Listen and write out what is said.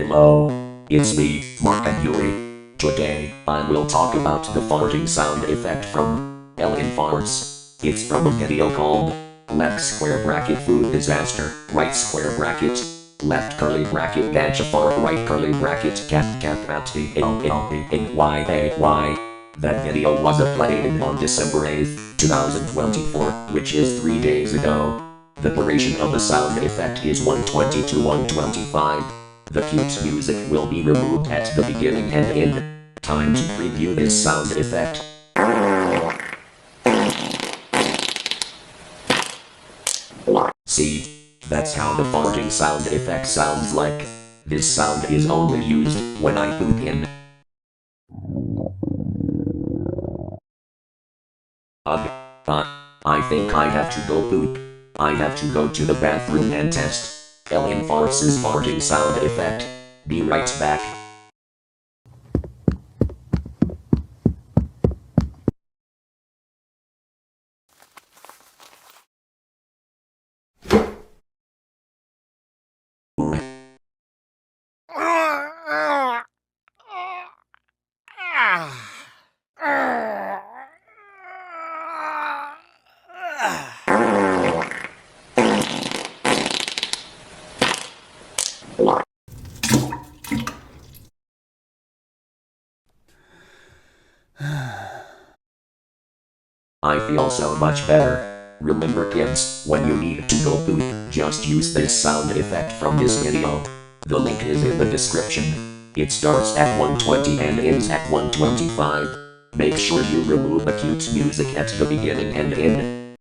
Hello, it's me, Markov Yuri. Today, I will talk about the farting sound effect from Ellen Farts. It's from a video called left square bracket food disaster, right square bracket, left curly bracket dash a fart, right curly bracket cat at the LLAY. That video was uploaded on December 8th, 2024, which is 3 days ago. The duration of the sound effect is 120 to 125. The cute music will be removed at the beginning and end. Time to preview this sound effect. See, that's how the farting sound effect sounds like. This sound is only used when I poop in. I think I have to go poop. I have to go to the bathroom and test Ellen Farts' farting sound effect. Be right back. I feel so much better. Remember kids, when you need to go poop, just use this sound effect from this video. The link is in the description. It starts at 120 and ends at 125. Make sure you remove the cute music at the beginning and end.